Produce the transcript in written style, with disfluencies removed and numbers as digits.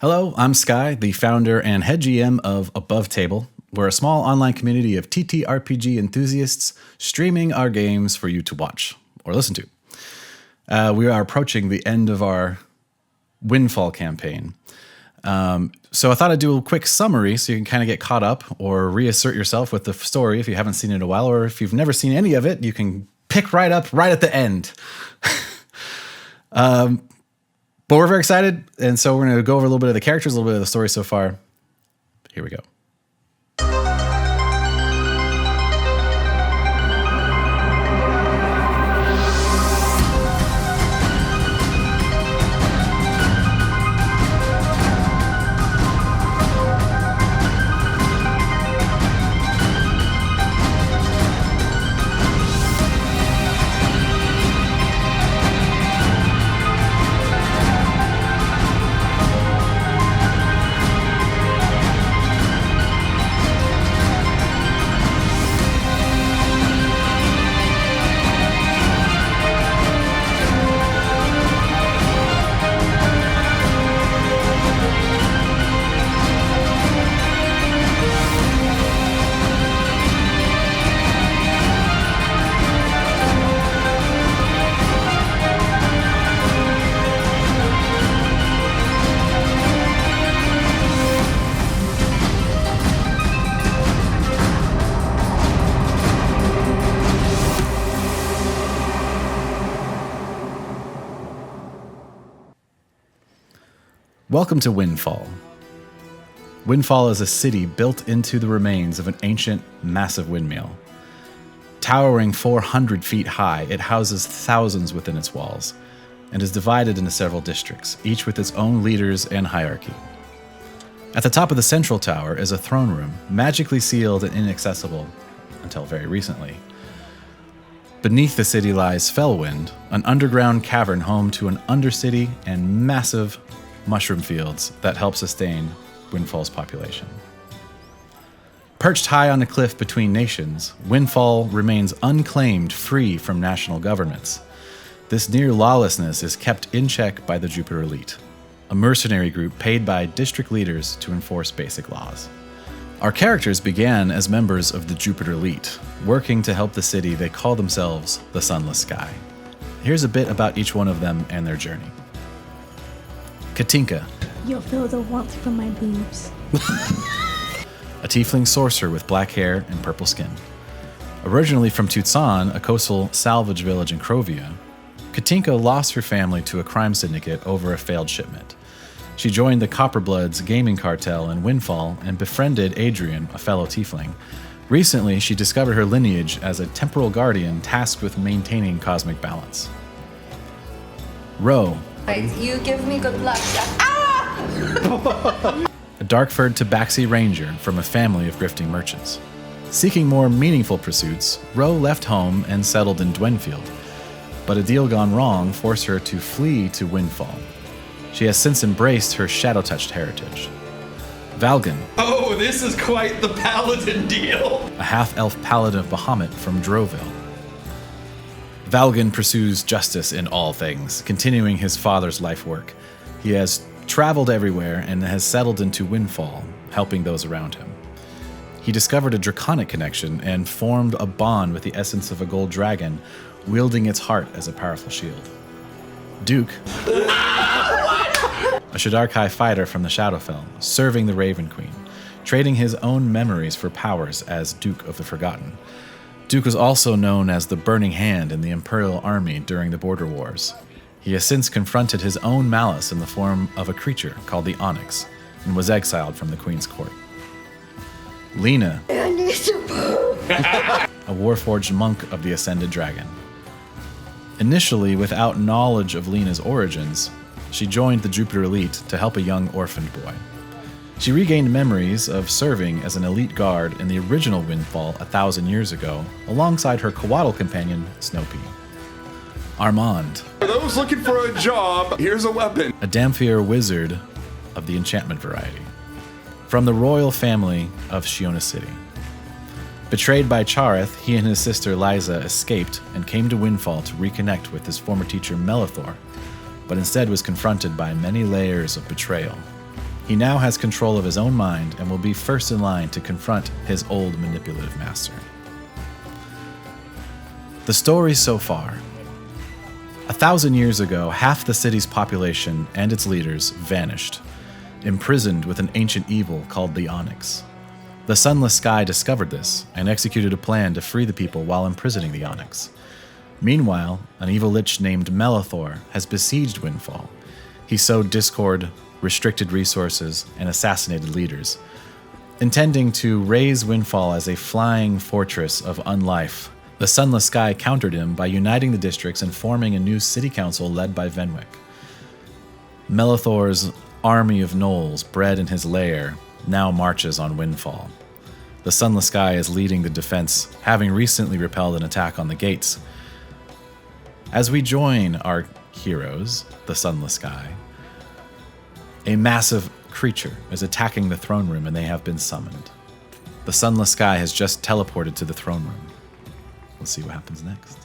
Hello, I'm Skye, the founder and head GM of AboveTable. We're a small online community of TTRPG enthusiasts streaming our games for you to watch or listen to. We are approaching the end of our Windfall campaign. So I thought I'd do a quick summary so you can kind of get caught up or reassert yourself with the story if you haven't seen it in a while, or if you've never seen any of it, you can pick right up right at the end. But we're very excited, and so we're going to go over a little bit of the characters, a little bit of the story so far. Here we go. Welcome to Windfall. Windfall is a city built into the remains of an ancient, massive windmill. Towering 400 feet high, it houses thousands within its walls, and is divided into several districts, each with its own leaders and hierarchy. At the top of the central tower is a throne room, magically sealed and inaccessible until very recently. Beneath the city lies Fellwind, an underground cavern home to an undercity and massive mushroom fields that help sustain Windfall's population. Perched high on a cliff between nations, Windfall remains unclaimed, free from national governments. This near lawlessness is kept in check by the Jupiter Elite, a mercenary group paid by district leaders to enforce basic laws. Our characters began as members of the Jupiter Elite, working to help the city they call themselves the Sunless Sky. Here's a bit about each one of them and their journey. Katinka. You'll feel the warmth from my boobs. A tiefling sorcerer with black hair and purple skin. Originally from Tutsan, a coastal salvage village in Crovia, Katinka lost her family to a crime syndicate over a failed shipment. She joined the Copperbloods gaming cartel in Windfall and befriended Adrian, a fellow tiefling. Recently, she discovered her lineage as a temporal guardian tasked with maintaining cosmic balance. Roe. You give me good luck. A dark-furred Tabaxi ranger from a family of grifting merchants. Seeking more meaningful pursuits, Roe left home and settled in Dwenfield, but a deal gone wrong forced her to flee to Windfall. She has since embraced her shadow-touched heritage. Valgun. Oh, this is quite the Paladin deal! A half-elf paladin of Bahamut from Droville. Valgun pursues justice in all things, continuing his father's life work. He has traveled everywhere and has settled into Windfall, helping those around him. He discovered a draconic connection and formed a bond with the essence of a gold dragon, wielding its heart as a powerful shield. Duke, a Shadarkai fighter from the Shadowfell, serving the Raven Queen, trading his own memories for powers as Duke of the Forgotten. Duke was also known as the Burning Hand in the Imperial Army during the Border Wars. He has since confronted his own malice in the form of a creature called the Onyx, and was exiled from the Queen's court. Leina, a Warforged monk of the Ascended Dragon. Initially, without knowledge of Leina's origins, she joined the Jupiter Elite to help a young orphaned boy. She regained memories of serving as an elite guard in the original Windfall 1,000 years ago, alongside her Coatl companion, Snopey. Armonde. For those looking for a job, here's a weapon. A Dhampir wizard of the enchantment variety. From the royal family of Shiona City. Betrayed by Chareth, he and his sister Liza escaped and came to Windfall to reconnect with his former teacher Melethor, but instead was confronted by many layers of betrayal. He now has control of his own mind and will be first in line to confront his old manipulative master. The story so far. 1,000 years ago, half the city's population and its leaders vanished, imprisoned with an ancient evil called the Onyx. The Sunless Skye discovered this and executed a plan to free the people while imprisoning the Onyx. Meanwhile, an evil lich named Melethor has besieged Windfall. He sowed discord, restricted resources, and assassinated leaders, intending to raise Windfall as a flying fortress of unlife. The Sunless Skye countered him by uniting the districts and forming a new city council led by Venwick. Melethor's army of gnolls, bred in his lair, now marches on Windfall. The Sunless Skye is leading the defense, having recently repelled an attack on the gates. As we join our heroes, the Sunless Skye, a massive creature is attacking the throne room and they have been summoned. The Sunless Skye has just teleported to the throne room. We'll see what happens next.